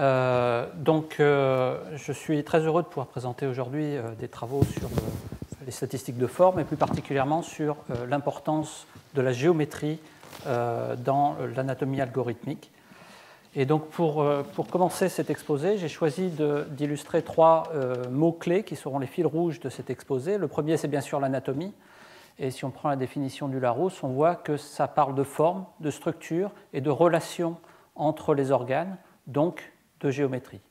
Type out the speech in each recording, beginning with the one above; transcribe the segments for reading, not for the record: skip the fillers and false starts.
Je suis très heureux de pouvoir présenter aujourd'hui des travaux sur les statistiques de forme et plus particulièrement sur l'importance de la géométrie dans l'anatomie algorithmique. Et donc pour commencer cet exposé, j'ai choisi d'illustrer trois mots-clés qui seront les fils rouges de cet exposé. Le premier, c'est bien sûr l'anatomie. Et si on prend la définition du Larousse, on voit que ça parle de forme, de structure et de relation entre les organes, donc de géométrie.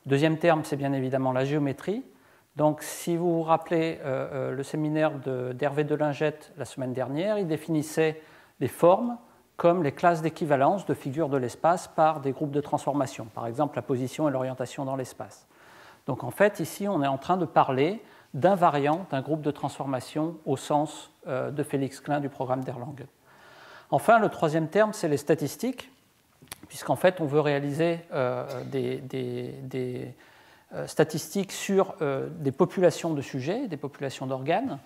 Deuxième terme, c'est bien évidemment la géométrie. Donc si vous vous rappelez le séminaire d'Hervé Delingette la semaine dernière, il définissait les formes comme les classes d'équivalence de figures de l'espace par des groupes de transformation, par exemple la position et l'orientation dans l'espace. Donc en fait, ici, on est en train de parler d'invariant d'un groupe de transformation au sens de Félix Klein du programme d'Erlangen. Enfin, le troisième terme, c'est les statistiques, puisqu'en fait, on veut réaliser des statistiques sur des populations de sujets, des populations d'organes.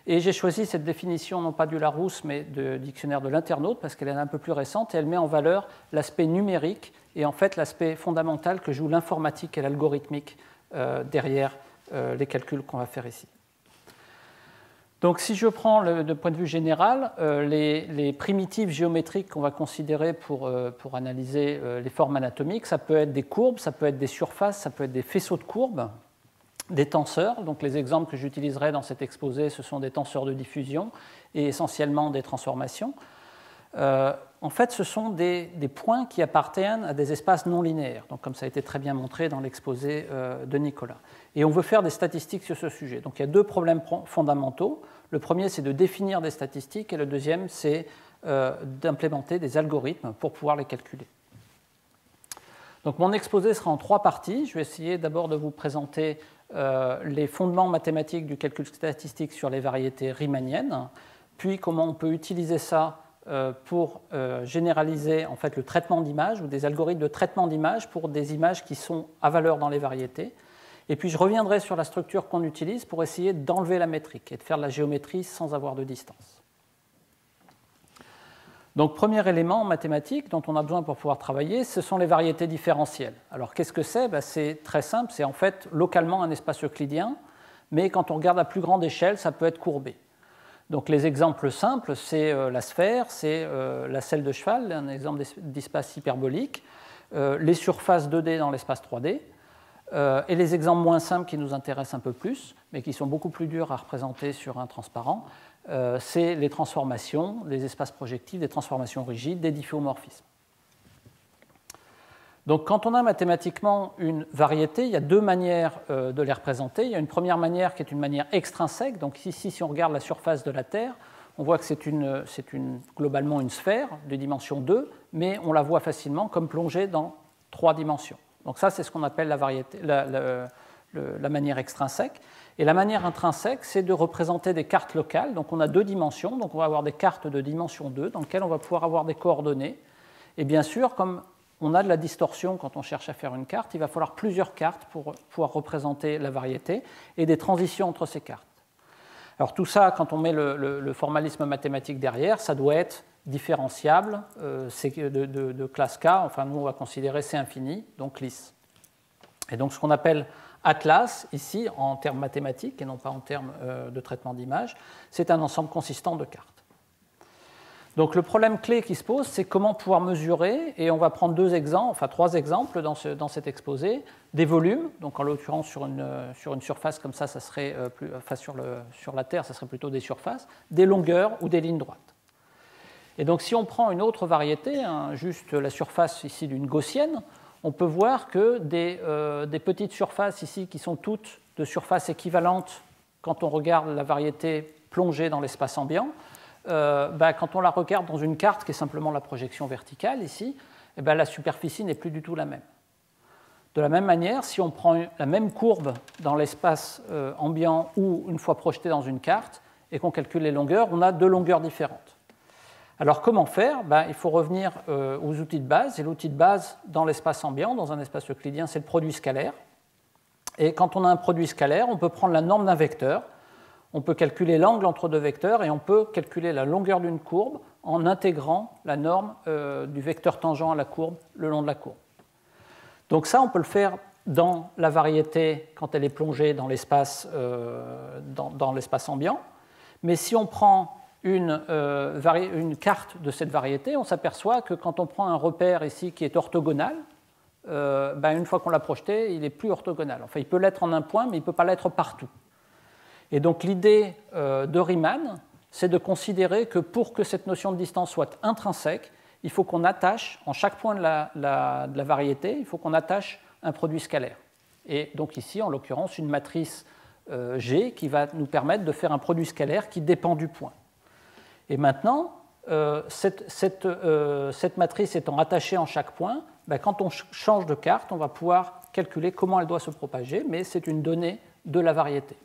Et j'ai choisi cette définition, non pas du Larousse, mais du dictionnaire de l'internaute, parce qu'elle est un peu plus récente, et elle met en valeur l'aspect numérique et en fait l'aspect fondamental que joue l'informatique et l'algorithmique derrière les calculs qu'on va faire ici. Donc si je prends de point de vue général, les primitives géométriques qu'on va considérer pour analyser les formes anatomiques, ça peut être des courbes, ça peut être des surfaces, ça peut être des faisceaux de courbes, des tenseurs. Donc les exemples que j'utiliserai dans cet exposé, ce sont des tenseurs de diffusion et essentiellement des transformations. En fait, ce sont des points qui appartiennent à des espaces non linéaires, donc comme ça a été très bien montré dans l'exposé de Nicolas. Et on veut faire des statistiques sur ce sujet. Donc il y a deux problèmes fondamentaux. Le premier, c'est de définir des statistiques, et le deuxième, c'est d'implémenter des algorithmes pour pouvoir les calculer. Donc mon exposé sera en trois parties. Je vais essayer d'abord de vous présenter les fondements mathématiques du calcul statistique sur les variétés riemanniennes, puis comment on peut utiliser ça pour généraliser en fait, le traitement d'images ou des algorithmes de traitement d'images pour des images qui sont à valeur dans les variétés. Et puis je reviendrai sur la structure qu'on utilise pour essayer d'enlever la métrique et de faire de la géométrie sans avoir de distance. Donc premier élément en mathématiques dont on a besoin pour pouvoir travailler, ce sont les variétés différentielles. Alors qu'est-ce que c'est ? C'est très simple, c'est en fait localement un espace euclidien, mais quand on regarde à plus grande échelle, ça peut être courbé. Donc les exemples simples, c'est la sphère, c'est la selle de cheval, un exemple d'espace hyperbolique, les surfaces 2D dans l'espace 3D, et les exemples moins simples qui nous intéressent un peu plus, mais qui sont beaucoup plus durs à représenter sur un transparent, c'est les transformations, les espaces projectifs, des transformations rigides, des difféomorphismes. Donc quand on a mathématiquement une variété, il y a deux manières de les représenter. Il y a une première manière qui est une manière extrinsèque. Donc ici, si on regarde la surface de la Terre, on voit que c'est globalement une sphère de dimension 2, mais on la voit facilement comme plongée dans 3 dimensions. Donc ça, c'est ce qu'on appelle la manière extrinsèque. Et la manière intrinsèque, c'est de représenter des cartes locales. Donc on a 2 dimensions, donc on va avoir des cartes de dimension 2 dans lesquelles on va pouvoir avoir des coordonnées. Et bien sûr, comme on a de la distorsion quand on cherche à faire une carte, il va falloir plusieurs cartes pour pouvoir représenter la variété et des transitions entre ces cartes. Alors tout ça, quand on met le formalisme mathématique derrière, ça doit être différenciable, de classe K, enfin nous on va considérer C infini, donc lisse. Et donc ce qu'on appelle atlas, ici, en termes mathématiques et non pas en termes de traitement d'image, c'est un ensemble consistant de cartes. Donc le problème clé qui se pose, c'est comment pouvoir mesurer, et on va prendre 3 exemples dans cet exposé, des volumes, donc en l'occurrence sur une surface comme ça serait sur la Terre, ça serait plutôt des surfaces, des longueurs ou des lignes droites. Et donc si on prend une autre variété, juste la surface ici d'une gaussienne, on peut voir que des petites surfaces ici qui sont toutes de surfaces équivalentes quand on regarde la variété plongée dans l'espace ambiant, quand on la regarde dans une carte qui est simplement la projection verticale ici, la superficie n'est plus du tout la même. De la même manière, si on prend la même courbe dans l'espace ambiant ou une fois projetée dans une carte et qu'on calcule les longueurs, on a 2 longueurs différentes. Alors comment faire ? Il faut revenir aux outils de base. Et l'outil de base dans l'espace ambiant, dans un espace euclidien, c'est le produit scalaire. Et quand on a un produit scalaire, on peut prendre la norme d'un vecteur, on peut calculer l'angle entre 2 vecteurs et on peut calculer la longueur d'une courbe en intégrant la norme du vecteur tangent à la courbe le long de la courbe. Donc ça, on peut le faire dans la variété quand elle est plongée dans l'espace ambiant. Mais si on prend une carte de cette variété, on s'aperçoit que quand on prend un repère ici qui est orthogonal, une fois qu'on l'a projeté, il n'est plus orthogonal. Enfin, il peut l'être en un point, mais il ne peut pas l'être partout. Et donc l'idée de Riemann, c'est de considérer que pour que cette notion de distance soit intrinsèque, il faut qu'on attache, en chaque point de la variété, il faut qu'on attache un produit scalaire. Et donc ici, en l'occurrence, une matrice G qui va nous permettre de faire un produit scalaire qui dépend du point. Et maintenant, cette matrice étant attachée en chaque point, quand on change de carte, on va pouvoir calculer comment elle doit se propager, mais c'est une donnée de la variété.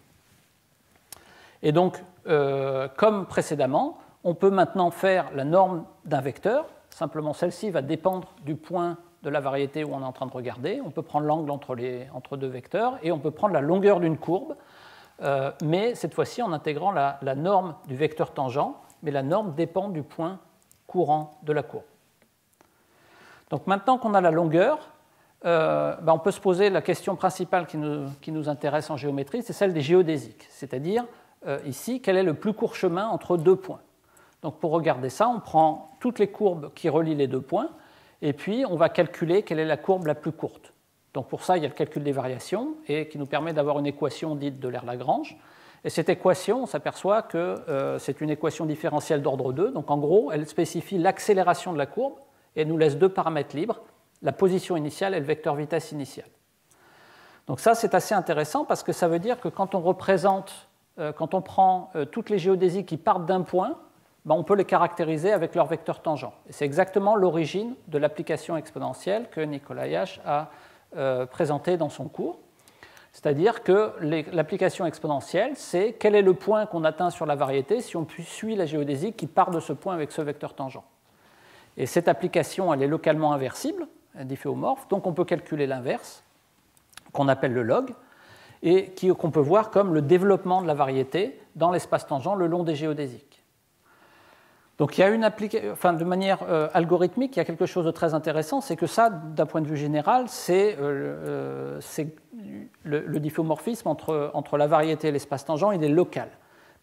Et donc, comme précédemment, on peut maintenant faire la norme d'un vecteur. Simplement, celle-ci va dépendre du point de la variété où on est en train de regarder. On peut prendre l'angle entre deux vecteurs et on peut prendre la longueur d'une courbe, mais cette fois-ci en intégrant la norme du vecteur tangent, mais la norme dépend du point courant de la courbe. Donc maintenant qu'on a la longueur, on peut se poser la question principale qui nous intéresse en géométrie, c'est celle des géodésiques, c'est-à-dire ici, quel est le plus court chemin entre deux points. Donc pour regarder ça, on prend toutes les courbes qui relient les deux points, et puis on va calculer quelle est la courbe la plus courte. Donc pour ça, il y a le calcul des variations, et qui nous permet d'avoir une équation dite de l'Euler-Lagrange. Et cette équation, on s'aperçoit que c'est une équation différentielle d'ordre 2. Donc en gros, elle spécifie l'accélération de la courbe, et elle nous laisse deux paramètres libres, la position initiale et le vecteur vitesse initiale. Donc ça, c'est assez intéressant, parce que ça veut dire que quand on prend toutes les géodésies qui partent d'un point, on peut les caractériser avec leur vecteur tangent. Et c'est exactement l'origine de l'application exponentielle que Nicolas Yash a présentée dans son cours. C'est-à-dire que l'application exponentielle, c'est quel est le point qu'on atteint sur la variété si on suit la géodésie qui part de ce point avec ce vecteur tangent. Et cette application, elle est localement inversible, difféomorphe, donc on peut calculer l'inverse, qu'on appelle le log, et qu'on peut voir comme le développement de la variété dans l'espace tangent le long des géodésiques. Donc il y a de manière algorithmique, il y a quelque chose de très intéressant, c'est que ça, d'un point de vue général, c'est le difféomorphisme entre la variété et l'espace tangent, il est local.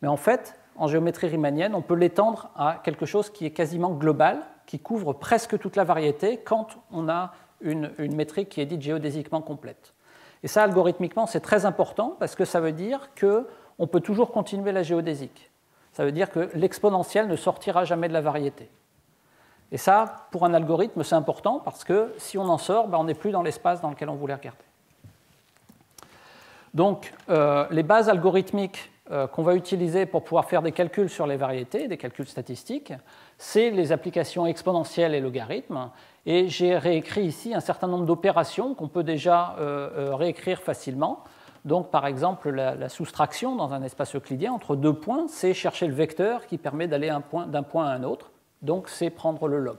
Mais en fait, en géométrie riemannienne, on peut l'étendre à quelque chose qui est quasiment global, qui couvre presque toute la variété quand on a une métrique qui est dite géodésiquement complète. Et ça, algorithmiquement, c'est très important parce que ça veut dire qu'on peut toujours continuer la géodésique. Ça veut dire que l'exponentielle ne sortira jamais de la variété. Et ça, pour un algorithme, c'est important parce que si on en sort, on n'est plus dans l'espace dans lequel on voulait regarder. Donc, les bases algorithmiques qu'on va utiliser pour pouvoir faire des calculs sur les variétés, des calculs statistiques, c'est les applications exponentielles et logarithmes. Et j'ai réécrit ici un certain nombre d'opérations qu'on peut déjà réécrire facilement. Donc, par exemple, la soustraction dans un espace euclidien entre deux points, c'est chercher le vecteur qui permet d'aller d'un point à un autre. Donc, c'est prendre le log.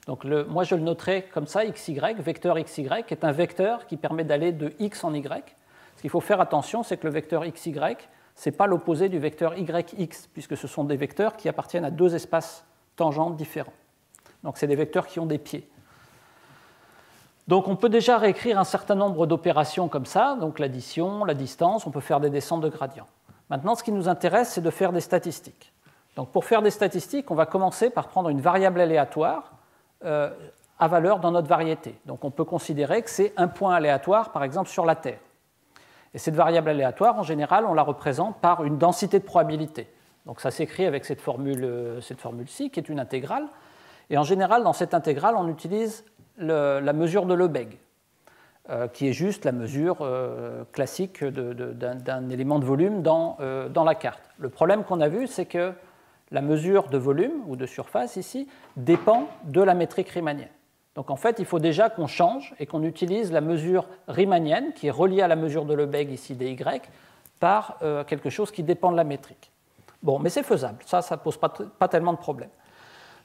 Donc, moi, je le noterai comme ça, xy, vecteur xy, est un vecteur qui permet d'aller de x en y. Ce qu'il faut faire attention, c'est que le vecteur xy, ce n'est pas l'opposé du vecteur yx, puisque ce sont des vecteurs qui appartiennent à deux espaces tangents différents. Donc, c'est des vecteurs qui ont des pieds. Donc on peut déjà réécrire un certain nombre d'opérations comme ça, donc l'addition, la distance, on peut faire des descentes de gradient. Maintenant, ce qui nous intéresse, c'est de faire des statistiques. Donc pour faire des statistiques, on va commencer par prendre une variable aléatoire à valeur dans notre variété. Donc on peut considérer que c'est un point aléatoire, par exemple, sur la Terre. Et cette variable aléatoire, en général, on la représente par une densité de probabilité. Donc ça s'écrit avec cette formule-ci, qui est une intégrale. Et en général, dans cette intégrale, on utilise la mesure de Lebesgue, qui est juste la mesure classique d'un élément de volume dans la carte. Le problème qu'on a vu, c'est que la mesure de volume, ou de surface ici, dépend de la métrique riemannienne. Donc en fait, il faut déjà qu'on change et qu'on utilise la mesure riemannienne, qui est reliée à la mesure de Lebesgue ici dy, par quelque chose qui dépend de la métrique. Bon, mais c'est faisable, ça ne pose pas tellement de problème.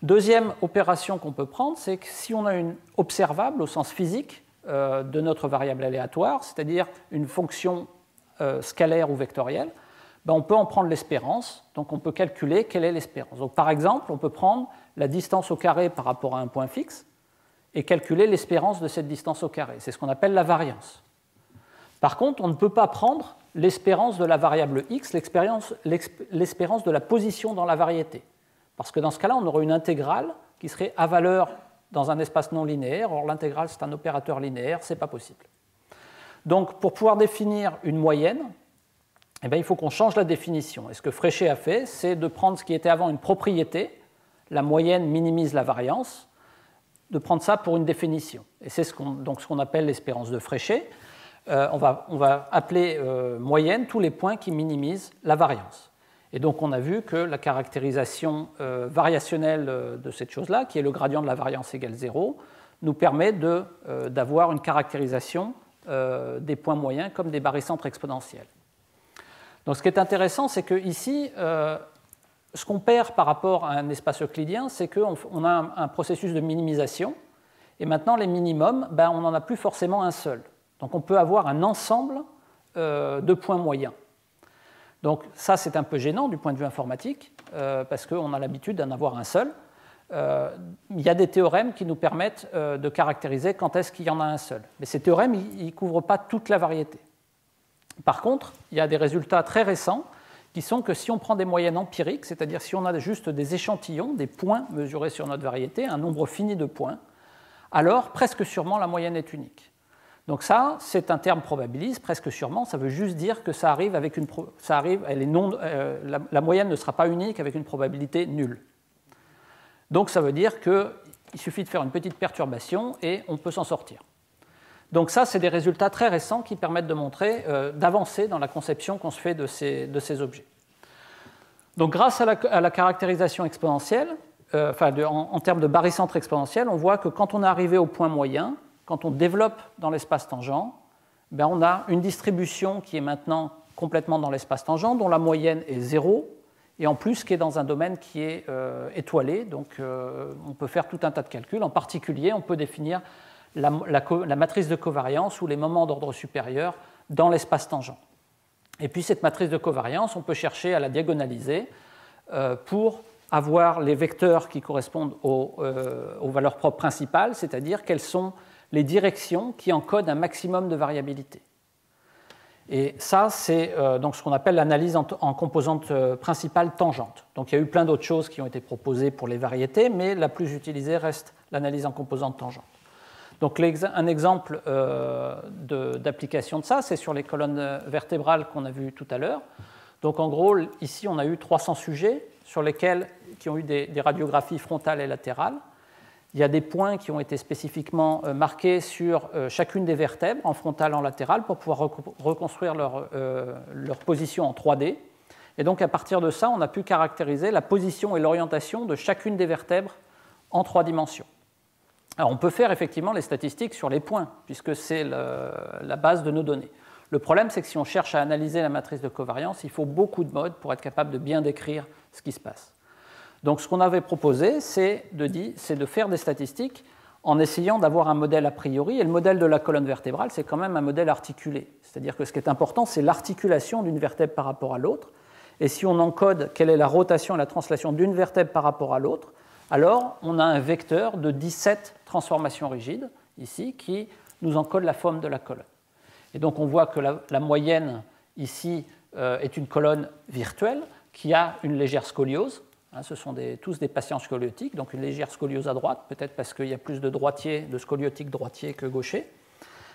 Deuxième opération qu'on peut prendre, c'est que si on a une observable au sens physique de notre variable aléatoire, c'est-à-dire une fonction scalaire ou vectorielle, on peut en prendre l'espérance, donc on peut calculer quelle est l'espérance. Donc par exemple, on peut prendre la distance au carré par rapport à un point fixe, et calculer l'espérance de cette distance au carré. C'est ce qu'on appelle la variance. Par contre, on ne peut pas prendre l'espérance de la variable x, l'espérance de la position dans la variété. Parce que dans ce cas-là, on aurait une intégrale qui serait à valeur dans un espace non linéaire. Or, l'intégrale, c'est un opérateur linéaire, ce n'est pas possible. Donc, pour pouvoir définir une moyenne, eh bien, il faut qu'on change la définition. Et ce que Fréchet a fait, c'est de prendre ce qui était avant une propriété, la moyenne minimise la variance, de prendre ça pour une définition. Et c'est ce qu'on appelle l'espérance de Fréchet. On va appeler moyenne tous les points qui minimisent la variance. Et donc on a vu que la caractérisation variationnelle de cette chose-là, qui est le gradient de la variance égale 0, nous permet d'avoir une caractérisation des points moyens comme des barycentres exponentiels. Donc ce qui est intéressant, c'est qu'ici, ce qu'on perd par rapport à un espace euclidien, c'est qu'on a un processus de minimisation, et maintenant les minimums, on n'en a plus forcément un seul. Donc on peut avoir un ensemble de points moyens. Donc ça, c'est un peu gênant du point de vue informatique, parce qu'on a l'habitude d'en avoir un seul. Il y a des théorèmes qui nous permettent de caractériser quand est-ce qu'il y en a un seul. Mais ces théorèmes, ils ne couvrent pas toute la variété. Par contre, il y a des résultats très récents qui sont que si on prend des moyennes empiriques, c'est-à-dire si on a juste des échantillons, des points mesurés sur notre variété, un nombre fini de points, alors presque sûrement la moyenne est unique. Donc ça, c'est un terme probabiliste, presque sûrement, ça veut juste dire que ça arrive avec la moyenne ne sera pas unique avec une probabilité nulle. Donc ça veut dire qu'il suffit de faire une petite perturbation et on peut s'en sortir. Donc ça, c'est des résultats très récents qui permettent de montrer, d'avancer dans la conception qu'on se fait de ces objets. Donc grâce à la caractérisation exponentielle, en termes de barycentre exponentiel, on voit que quand on est arrivé au point moyen, quand on développe dans l'espace tangent, on a une distribution qui est maintenant complètement dans l'espace tangent, dont la moyenne est 0, et en plus qui est dans un domaine qui est étoilé. Donc on peut faire tout un tas de calculs. En particulier, on peut définir la matrice de covariance ou les moments d'ordre supérieur dans l'espace tangent. Et puis cette matrice de covariance, on peut chercher à la diagonaliser pour avoir les vecteurs qui correspondent aux valeurs propres principales, c'est-à-dire quelles sont les directions qui encodent un maximum de variabilité. Et ça, c'est donc ce qu'on appelle l'analyse en composante principale tangente. Donc il y a eu plein d'autres choses qui ont été proposées pour les variétés, mais la plus utilisée reste l'analyse en composante tangente. Donc un exemple d'application de ça, c'est sur les colonnes vertébrales qu'on a vues tout à l'heure. Donc en gros, ici, on a eu 300 sujets qui ont eu des radiographies frontales et latérales. Il y a des points qui ont été spécifiquement marqués sur chacune des vertèbres, en frontale et en latérale, pour pouvoir reconstruire leur position en 3D. Et donc, à partir de ça, on a pu caractériser la position et l'orientation de chacune des vertèbres en 3 dimensions. Alors, on peut faire effectivement les statistiques sur les points, puisque c'est la base de nos données. Le problème, c'est que si on cherche à analyser la matrice de covariance, il faut beaucoup de modes pour être capable de bien décrire ce qui se passe. Donc ce qu'on avait proposé, c'est de faire des statistiques en essayant d'avoir un modèle a priori, et le modèle de la colonne vertébrale, c'est quand même un modèle articulé. C'est-à-dire que ce qui est important, c'est l'articulation d'une vertèbre par rapport à l'autre, et si on encode quelle est la rotation et la translation d'une vertèbre par rapport à l'autre, alors on a un vecteur de 17 transformations rigides, ici, qui nous encode la forme de la colonne. Et donc on voit que la moyenne, ici, est une colonne virtuelle qui a une légère scoliose. Ce sont tous des patients scoliotiques, donc une légère scoliose à droite, peut-être parce qu'il y a plus de scoliotiques droitiers que gauchers.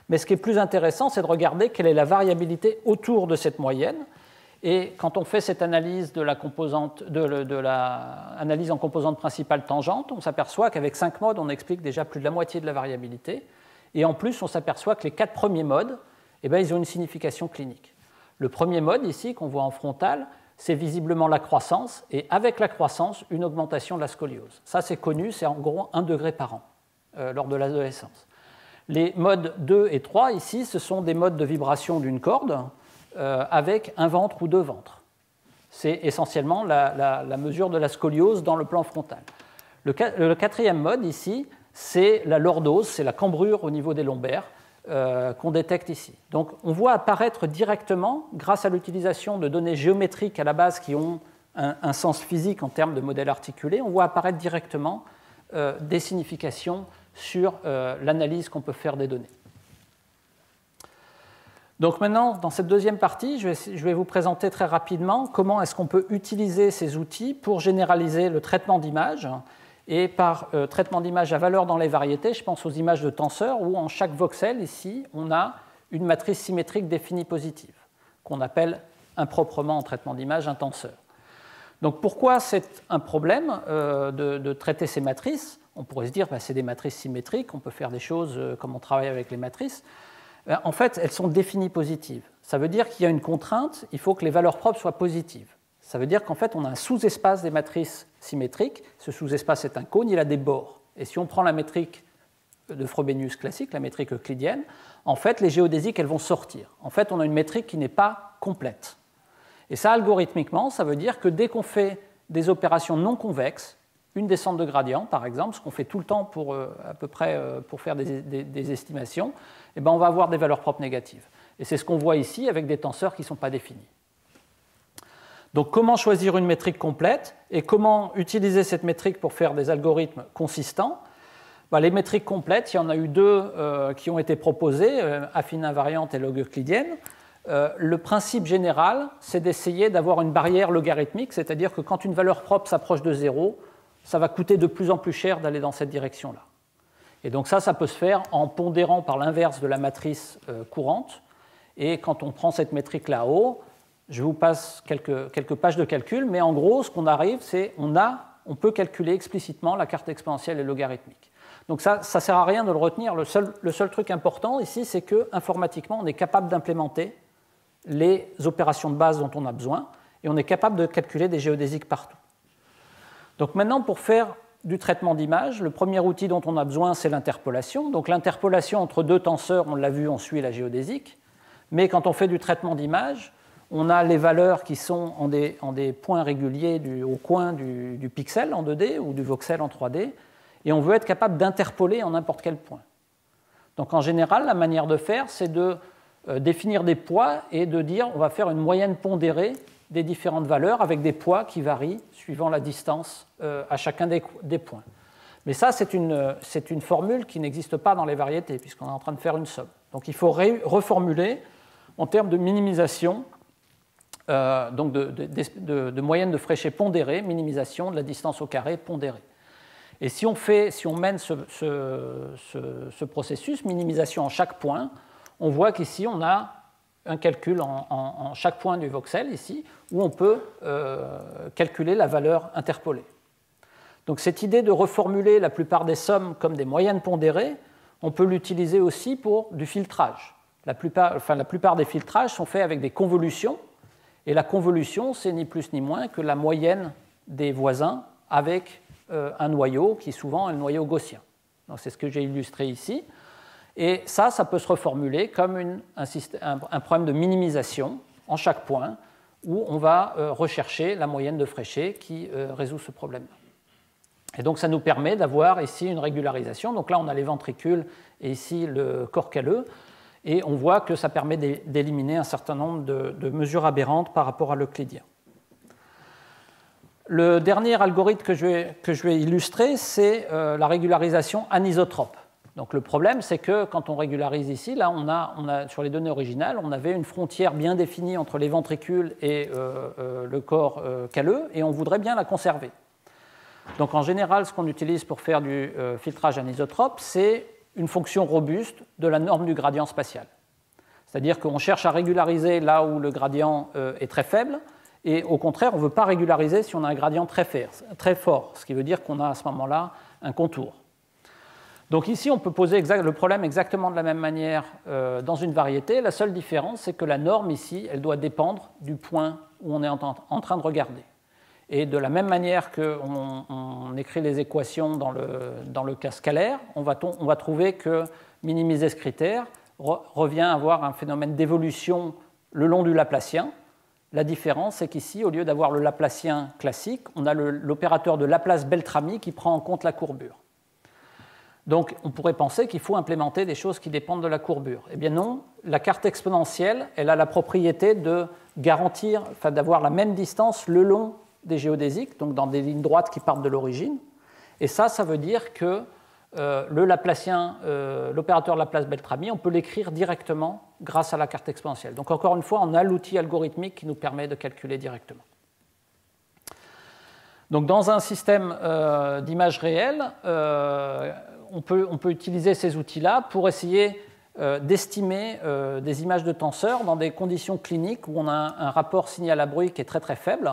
Mais ce qui est plus intéressant, c'est de regarder quelle est la variabilité autour de cette moyenne. Et quand on fait cette analyse de l'analyse en composante principale tangente, on s'aperçoit qu'avec 5 modes, on explique déjà plus de la moitié de la variabilité. Et en plus, on s'aperçoit que les 4 premiers modes, ils ont une signification clinique. Le premier mode, ici, qu'on voit en frontal, c'est visiblement la croissance, et avec la croissance, une augmentation de la scoliose. Ça, c'est connu, c'est en gros 1 degré par an lors de l'adolescence. Les modes 2 et 3, ici, ce sont des modes de vibration d'une corde avec un ventre ou 2 ventres. C'est essentiellement la mesure de la scoliose dans le plan frontal. Le 4e mode, ici, c'est la lordose, c'est la cambrure au niveau des lombaires, qu'on détecte ici. Donc on voit apparaître directement, grâce à l'utilisation de données géométriques à la base qui ont un sens physique en termes de modèles articulés, on voit apparaître directement des significations sur l'analyse qu'on peut faire des données. Donc maintenant, dans cette deuxième partie, je vais vous présenter très rapidement comment est-ce qu'on peut utiliser ces outils pour généraliser le traitement d'images. Et par traitement d'images à valeur dans les variétés, je pense aux images de tenseurs où en chaque voxel, ici, on a une matrice symétrique définie positive, qu'on appelle improprement en traitement d'image un tenseur. Donc pourquoi c'est un problème de traiter ces matrices? On pourrait se dire que c'est des matrices symétriques, on peut faire des choses comme on travaille avec les matrices. En fait, elles sont définies positives. Ça veut dire qu'il y a une contrainte, il faut que les valeurs propres soient positives. Ça veut dire qu'en fait, on a un sous-espace des matrices symétriques. Ce sous-espace est un cône, il a des bords. Et si on prend la métrique de Frobenius classique, la métrique euclidienne, en fait, les géodésiques, elles vont sortir. En fait, on a une métrique qui n'est pas complète. Et ça, algorithmiquement, ça veut dire que dès qu'on fait des opérations non convexes, une descente de gradient, par exemple, ce qu'on fait tout le temps pour, à peu près pour faire des estimations, eh bien, on va avoir des valeurs propres négatives. Et c'est ce qu'on voit ici avec des tenseurs qui ne sont pas définis. Donc, comment choisir une métrique complète et comment utiliser cette métrique pour faire des algorithmes consistants? Les métriques complètes, il y en a eu deux qui ont été proposées, affine invariante et log euclidienne. Le principe général, c'est d'essayer d'avoir une barrière logarithmique, c'est-à-dire que quand une valeur propre s'approche de 0, ça va coûter de plus en plus cher d'aller dans cette direction-là. Et donc ça peut se faire en pondérant par l'inverse de la matrice courante. Et quand on prend cette métrique là-haut, je vous passe quelques pages de calcul, mais en gros, ce qu'on arrive, c'est on peut calculer explicitement la carte exponentielle et logarithmique. Donc ça ne sert à rien de le retenir. Le seul truc important ici, c'est qu'informatiquement, on est capable d'implémenter les opérations de base dont on a besoin, et on est capable de calculer des géodésiques partout. Donc maintenant, pour faire du traitement d'image, le premier outil dont on a besoin, c'est l'interpolation. Donc l'interpolation entre deux tenseurs, on l'a vu, on suit la géodésique. Mais quand on fait du traitement d'image, on a les valeurs qui sont en des points réguliers au coin du pixel en 2D ou du voxel en 3D, et on veut être capable d'interpoler en n'importe quel point. Donc en général, la manière de faire, c'est de définir des poids et de dire on va faire une moyenne pondérée des différentes valeurs avec des poids qui varient suivant la distance à chacun des points. Mais ça, c'est une formule qui n'existe pas dans les variétés, puisqu'on est en train de faire une somme. Donc il faut reformuler en termes de minimisation, donc de moyenne de Fréchet pondérée, minimisation de la distance au carré pondérée. Et si on mène ce processus, minimisation en chaque point, on voit qu'ici, on a un calcul en chaque point du voxel, ici, où on peut calculer la valeur interpolée. Donc cette idée de reformuler la plupart des sommes comme des moyennes pondérées, on peut l'utiliser aussi pour du filtrage. La plupart des filtrages sont faits avec des convolutions, et la convolution, c'est ni plus ni moins que la moyenne des voisins avec un noyau qui souvent est le noyau gaussien. Donc c'est ce que j'ai illustré ici. Et ça peut se reformuler comme un problème de minimisation en chaque point, où on va rechercher la moyenne de Fréchet qui résout ce problème-là. Et donc ça nous permet d'avoir ici une régularisation. Donc là, on a les ventricules et ici le corps calleux. Et on voit que ça permet d'éliminer un certain nombre de mesures aberrantes par rapport à l'euclidien. Le dernier algorithme que je vais illustrer, c'est la régularisation anisotrope. Donc le problème, c'est que quand on régularise ici, là, on a, sur les données originales, on avait une frontière bien définie entre les ventricules et le corps calleux, et on voudrait bien la conserver. Donc en général, ce qu'on utilise pour faire du filtrage anisotrope, c'est une fonction robuste de la norme du gradient spatial. C'est-à-dire qu'on cherche à régulariser là où le gradient est très faible, et au contraire, on ne veut pas régulariser si on a un gradient très fort, ce qui veut dire qu'on a à ce moment-là un contour. Donc ici, on peut poser le problème exactement de la même manière dans une variété. La seule différence, c'est que la norme ici, elle doit dépendre du point où on est en train de regarder. Et de la même manière qu'on écrit les équations dans le cas scalaire, on va trouver que minimiser ce critère revient à avoir un phénomène d'évolution le long du Laplacien. La différence, c'est qu'ici, au lieu d'avoir le Laplacien classique, on a l'opérateur de Laplace-Beltrami qui prend en compte la courbure. Donc, on pourrait penser qu'il faut implémenter des choses qui dépendent de la courbure. Eh bien non, la carte exponentielle, elle a la propriété de garantir, d'avoir la même distance le long des géodésiques, donc dans des lignes droites qui partent de l'origine. Et ça veut dire que l'opérateur Laplace-Beltrami, on peut l'écrire directement grâce à la carte exponentielle. Donc encore une fois, on a l'outil algorithmique qui nous permet de calculer directement. Donc dans un système d'image réelle, on peut utiliser ces outils-là pour essayer d'estimer des images de tenseurs dans des conditions cliniques où on a un rapport signal à bruit qui est très très faible.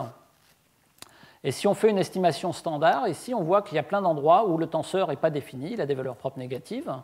Et si on fait une estimation standard, ici on voit qu'il y a plein d'endroits où le tenseur n'est pas défini, il a des valeurs propres négatives.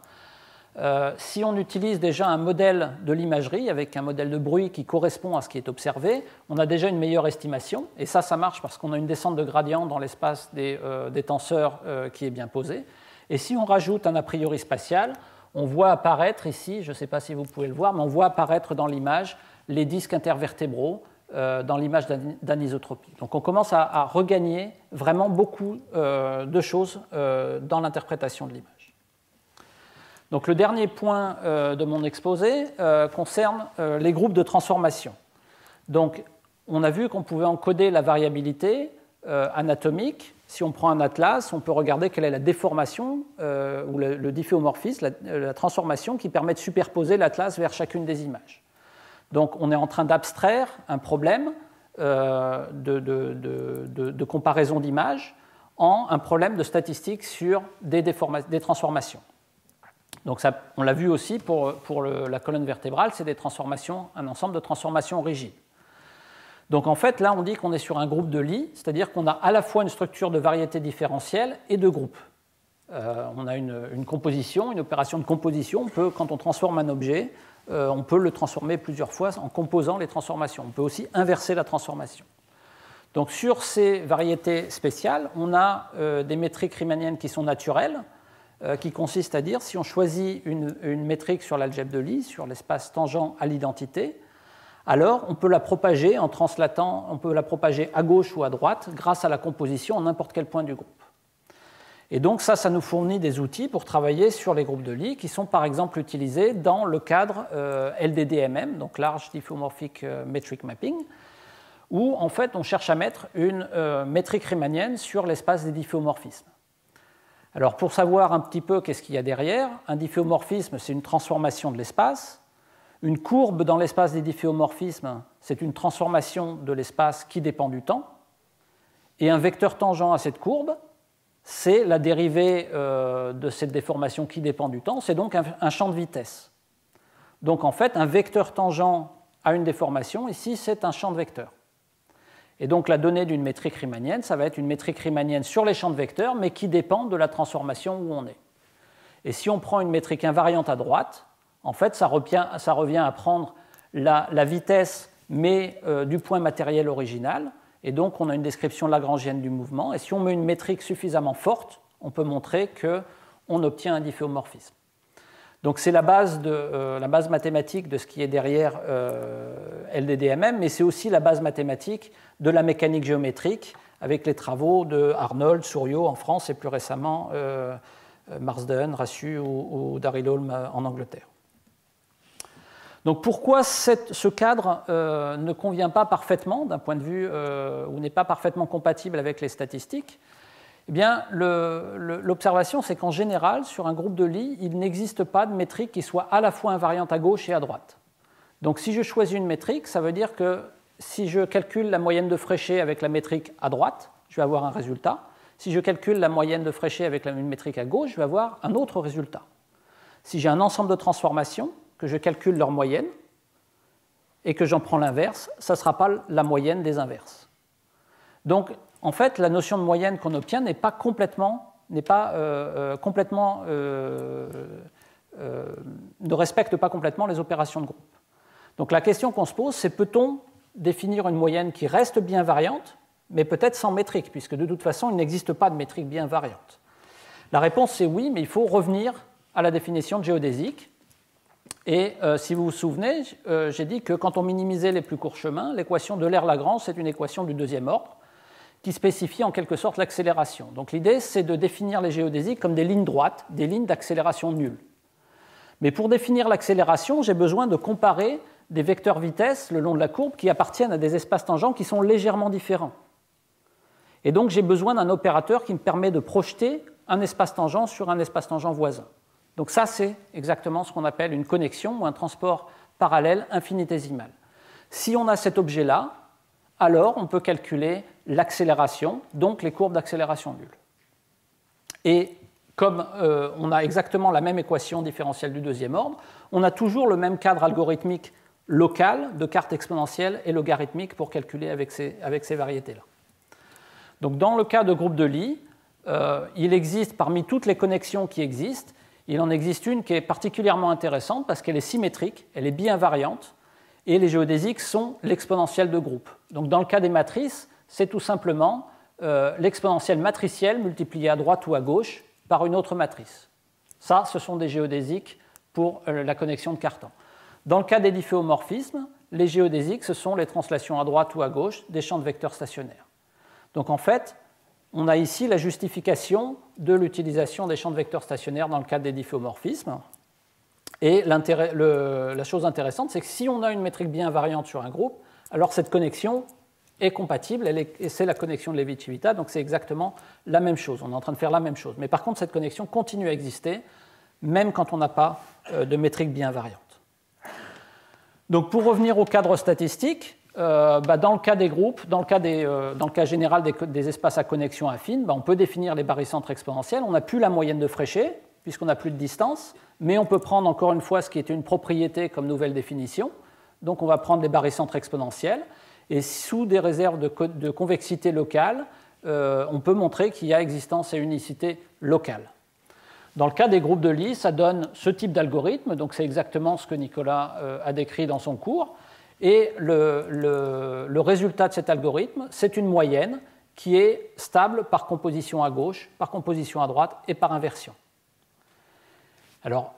Si on utilise déjà un modèle de l'imagerie avec un modèle de bruit qui correspond à ce qui est observé, on a déjà une meilleure estimation. Et ça marche parce qu'on a une descente de gradient dans l'espace des tenseurs qui est bien posée. Et si on rajoute un a priori spatial, on voit apparaître ici, je ne sais pas si vous pouvez le voir, mais on voit apparaître dans l'image les disques intervertébraux dans l'image d'anisotropie. Donc on commence à regagner vraiment beaucoup de choses dans l'interprétation de l'image. Donc le dernier point de mon exposé concerne les groupes de transformation. Donc on a vu qu'on pouvait encoder la variabilité anatomique. Si on prend un atlas, on peut regarder quelle est la déformation ou le difféomorphisme, la transformation qui permet de superposer l'atlas vers chacune des images. Donc on est en train d'abstraire un problème de comparaison d'images en un problème de statistique sur des transformations. Donc ça, on l'a vu aussi pour la colonne vertébrale, c'est un ensemble de transformations rigides. Donc en fait, là, on dit qu'on est sur un groupe de Lie, c'est-à-dire qu'on a à la fois une structure de variété différentielle et de groupe. On a une composition, une opération de composition. Quand on transforme un objet, on peut le transformer plusieurs fois en composant les transformations. On peut aussi inverser la transformation. Donc sur ces variétés spéciales, on a des métriques riemanniennes qui sont naturelles, qui consistent à dire si on choisit une métrique sur l'algèbre de Lie, sur l'espace tangent à l'identité, alors on peut la propager en translatant, on peut la propager à gauche ou à droite grâce à la composition en n'importe quel point du groupe. Et donc ça nous fournit des outils pour travailler sur les groupes de Lie qui sont par exemple utilisés dans le cadre LDDMM, donc Large Diffeomorphic Metric Mapping, où en fait on cherche à mettre une métrique riemannienne sur l'espace des difféomorphismes. Alors pour savoir un petit peu qu'est-ce qu'il y a derrière, un difféomorphisme c'est une transformation de l'espace. Une courbe dans l'espace des difféomorphismes, c'est une transformation de l'espace qui dépend du temps. Et un vecteur tangent à cette courbe, c'est la dérivée de cette déformation qui dépend du temps, c'est donc un champ de vitesse. Donc en fait, un vecteur tangent à une déformation, ici, c'est un champ de vecteurs. Et donc la donnée d'une métrique riemannienne, ça va être une métrique riemannienne sur les champs de vecteurs, mais qui dépend de la transformation où on est. Et si on prend une métrique invariante à droite, en fait, ça revient à prendre la vitesse, mais du point matériel original. Et donc, on a une description lagrangienne du mouvement. Et si on met une métrique suffisamment forte, on peut montrer qu'on obtient un difféomorphisme. Donc, c'est la base mathématique de ce qui est derrière LDDMM, mais c'est aussi la base mathématique de la mécanique géométrique, avec les travaux de Arnold, Souriau en France, et plus récemment Marsden, Rassu ou Daryl Holm en Angleterre. Donc pourquoi ce cadre ne convient pas parfaitement d'un point de vue ou n'est pas parfaitement compatible avec les statistiques? Eh bien, l'observation, c'est qu'en général, sur un groupe de Lie, il n'existe pas de métrique qui soit à la fois invariante à gauche et à droite. Donc si je choisis une métrique, ça veut dire que si je calcule la moyenne de Fréchet avec la métrique à droite, je vais avoir un résultat. Si je calcule la moyenne de Fréchet avec une métrique à gauche, je vais avoir un autre résultat. Si j'ai un ensemble de transformations, que je calcule leur moyenne et que j'en prends l'inverse, ça ne sera pas la moyenne des inverses. Donc, en fait, la notion de moyenne qu'on obtient ne respecte pas complètement les opérations de groupe. Donc, la question qu'on se pose, c'est peut-on définir une moyenne qui reste bien variante, mais peut-être sans métrique, puisque de toute façon, il n'existe pas de métrique bien variante. La réponse, c'est oui, mais il faut revenir à la définition de géodésique. Et si vous vous souvenez, j'ai dit que quand on minimisait les plus courts chemins, l'équation de L'Euler-Lagrange, c'est une équation du deuxième ordre qui spécifie en quelque sorte l'accélération. Donc l'idée, c'est de définir les géodésiques comme des lignes droites, des lignes d'accélération nulle. Mais pour définir l'accélération, j'ai besoin de comparer des vecteurs vitesse le long de la courbe qui appartiennent à des espaces tangents qui sont légèrement différents. Et donc j'ai besoin d'un opérateur qui me permet de projeter un espace tangent sur un espace tangent voisin. Donc ça, c'est exactement ce qu'on appelle une connexion ou un transport parallèle infinitésimal. Si on a cet objet-là, alors on peut calculer l'accélération, donc les courbes d'accélération nulle. Et comme on a exactement la même équation différentielle du deuxième ordre, on a toujours le même cadre algorithmique local de carte exponentielle et logarithmique pour calculer avec ces variétés-là. Donc dans le cas de groupe de Lie, il existe parmi toutes les connexions qui existent, il en existe une qui est particulièrement intéressante parce qu'elle est symétrique, elle est bi-invariante, et les géodésiques sont l'exponentielle de groupe. Donc dans le cas des matrices, c'est tout simplement l'exponentielle matricielle multipliée à droite ou à gauche par une autre matrice. Ça, ce sont des géodésiques pour la connexion de Cartan. Dans le cas des difféomorphismes, les géodésiques, ce sont les translations à droite ou à gauche des champs de vecteurs stationnaires. Donc en fait, on a ici la justification de l'utilisation des champs de vecteurs stationnaires dans le cadre des difféomorphismes. Et la chose intéressante, c'est que si on a une métrique bien invariante sur un groupe, alors cette connexion est compatible, et c'est la connexion de Levi-Civita, donc c'est exactement la même chose. On est en train de faire la même chose. Mais par contre, cette connexion continue à exister, même quand on n'a pas de métrique bien invariante. Donc pour revenir au cadre statistique, dans le cas des groupes, dans le cas général des espaces à connexion affine, on peut définir les barycentres exponentiels. On n'a plus la moyenne de Fréchet, puisqu'on n'a plus de distance, mais on peut prendre encore une fois ce qui était une propriété comme nouvelle définition. Donc on va prendre les barycentres exponentiels, et sous des réserves de convexité locale, on peut montrer qu'il y a existence et unicité locale. Dans le cas des groupes de Lie, ça donne ce type d'algorithme, donc c'est exactement ce que Nicolas a décrit dans son cours. Et le résultat de cet algorithme, c'est une moyenne qui est stable par composition à gauche, par composition à droite et par inversion. Alors,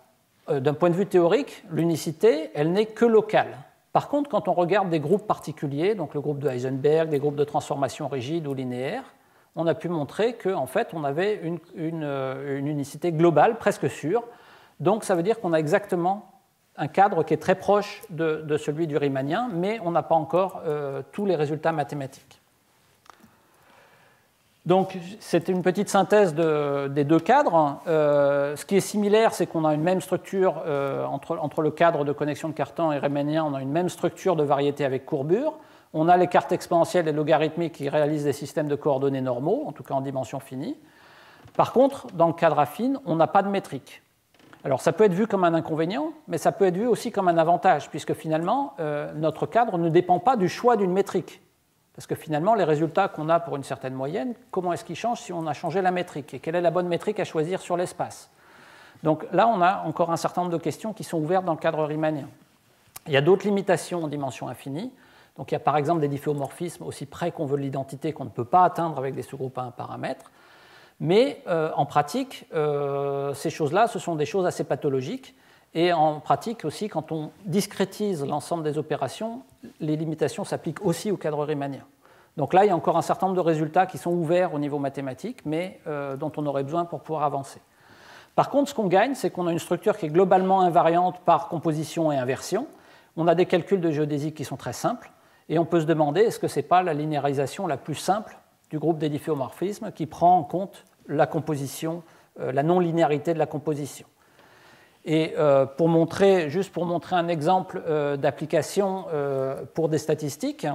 d'un point de vue théorique, l'unicité, elle n'est que locale. Par contre, quand on regarde des groupes particuliers, donc le groupe de Heisenberg, des groupes de transformation rigides ou linéaires, on a pu montrer qu'en fait, on avait une unicité globale, presque sûre. Donc, ça veut dire qu'on a exactement un cadre qui est très proche de celui du Riemannien, mais on n'a pas encore tous les résultats mathématiques. Donc, c'est une petite synthèse des deux cadres. Ce qui est similaire, c'est qu'on a une même structure entre le cadre de connexion de Cartan et Riemannien, on a une même structure de variété avec courbure. On a les cartes exponentielles et logarithmiques qui réalisent des systèmes de coordonnées normaux, en tout cas en dimension finie. Par contre, dans le cadre affine, on n'a pas de métrique. Alors ça peut être vu comme un inconvénient, mais ça peut être vu aussi comme un avantage, puisque finalement, notre cadre ne dépend pas du choix d'une métrique. Parce que finalement, les résultats qu'on a pour une certaine moyenne, comment est-ce qu'ils changent si on a changé la métrique? Et quelle est la bonne métrique à choisir sur l'espace? Donc là, on a encore un certain nombre de questions qui sont ouvertes dans le cadre riemanien. Il y a d'autres limitations en dimension infinie. Donc il y a par exemple des difféomorphismes aussi près qu'on veut l'identité qu'on ne peut pas atteindre avec des sous-groupes à un paramètre. Mais en pratique, ces choses-là, ce sont des choses assez pathologiques. Et en pratique aussi, quand on discrétise l'ensemble des opérations, les limitations s'appliquent aussi au cadre riemanien. Donc là, il y a encore un certain nombre de résultats qui sont ouverts au niveau mathématique, mais dont on aurait besoin pour pouvoir avancer. Par contre, ce qu'on gagne, c'est qu'on a une structure qui est globalement invariante par composition et inversion. On a des calculs de géodésie qui sont très simples. Et on peut se demander, est-ce que ce n'est pas la linéarisation la plus simple du groupe des difféomorphismes qui prend en compte la composition, la non-linéarité de la composition. Et juste pour montrer un exemple d'application pour des statistiques,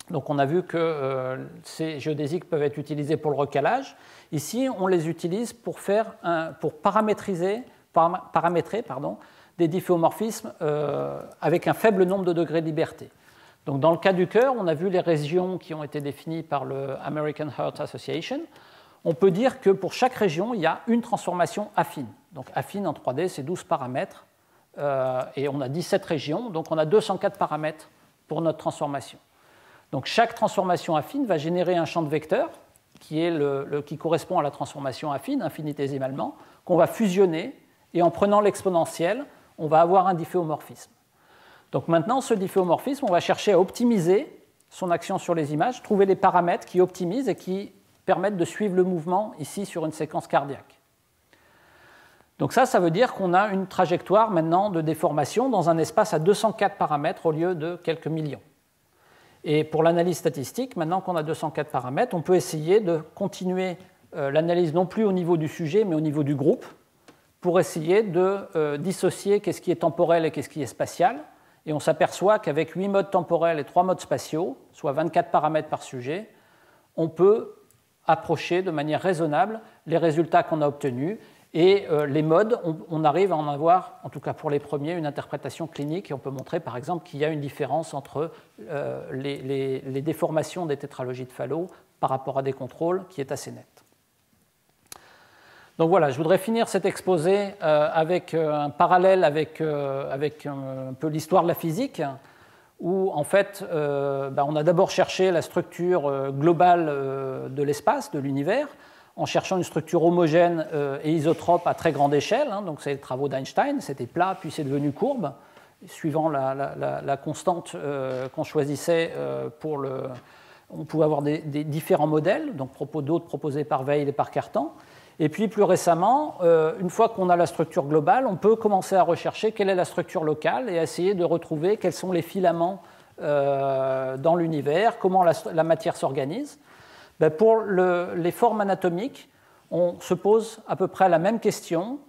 donc on a vu que ces géodésiques peuvent être utilisées pour le recalage. Ici, on les utilise pour paramétrer des difféomorphismes avec un faible nombre de degrés de liberté. Donc, dans le cas du cœur, on a vu les régions qui ont été définies par le American Heart Association. On peut dire que pour chaque région, il y a une transformation affine. Donc affine en 3D, c'est 12 paramètres, et on a 17 régions, donc on a 204 paramètres pour notre transformation. Donc chaque transformation affine va générer un champ de vecteurs qui correspond à la transformation affine, infinitésimalement, qu'on va fusionner, et en prenant l'exponentielle, on va avoir un difféomorphisme. Donc maintenant, ce difféomorphisme, on va chercher à optimiser son action sur les images, trouver les paramètres qui optimisent et qui permettent de suivre le mouvement ici sur une séquence cardiaque. Donc ça veut dire qu'on a une trajectoire maintenant de déformation dans un espace à 204 paramètres au lieu de quelques millions. Et pour l'analyse statistique, maintenant qu'on a 204 paramètres, on peut essayer de continuer l'analyse non plus au niveau du sujet, mais au niveau du groupe, pour essayer de dissocier qu'est-ce qui est temporel et qu'est-ce qui est spatial. Et on s'aperçoit qu'avec 8 modes temporels et 3 modes spatiaux, soit 24 paramètres par sujet, on peut approcher de manière raisonnable les résultats qu'on a obtenus. Et les modes, on arrive à en avoir, en tout cas pour les premiers, une interprétation clinique. Et on peut montrer par exemple qu'il y a une différence entre les déformations des tétralogies de Fallot par rapport à des contrôles qui est assez nette. Donc voilà, je voudrais finir cet exposé avec un parallèle avec un peu l'histoire de la physique, où en fait on a d'abord cherché la structure globale de l'espace, de l'univers, en cherchant une structure homogène et isotrope à très grande échelle. Donc c'est les travaux d'Einstein, c'était plat puis c'est devenu courbe, suivant la constante qu'on choisissait on pouvait avoir des différents modèles, donc d'autres proposés par Weil et par Cartan. Et puis plus récemment, une fois qu'on a la structure globale, on peut commencer à rechercher quelle est la structure locale et essayer de retrouver quels sont les filaments dans l'univers, comment la matière s'organise. Pour les formes anatomiques, on se pose à peu près la même question.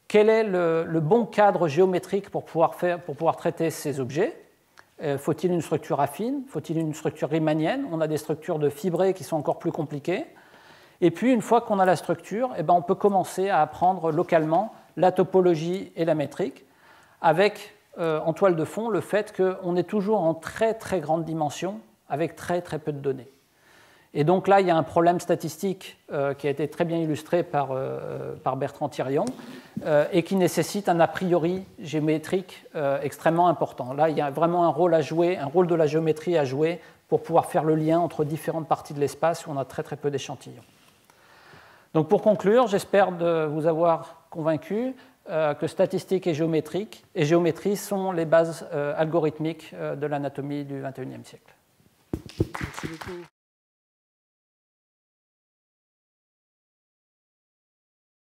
Quel est le bon cadre géométrique pour pouvoir traiter ces objets? Faut-il une structure affine? Faut-il une structure riemannienne? On a des structures de fibrés qui sont encore plus compliquées. Et puis, une fois qu'on a la structure, on peut commencer à apprendre localement la topologie et la métrique, avec en toile de fond le fait qu'on est toujours en très très grande dimension, avec très très peu de données. Et donc là, il y a un problème statistique qui a été très bien illustré par Bertrand Thirion et qui nécessite un a priori géométrique extrêmement important. Là, il y a vraiment un rôle à jouer, un rôle de la géométrie à jouer pour pouvoir faire le lien entre différentes parties de l'espace où on a très très peu d'échantillons. Donc pour conclure, j'espère de vous avoir convaincu que statistique et géométrie sont les bases algorithmiques de l'anatomie du XXIe siècle. Merci beaucoup.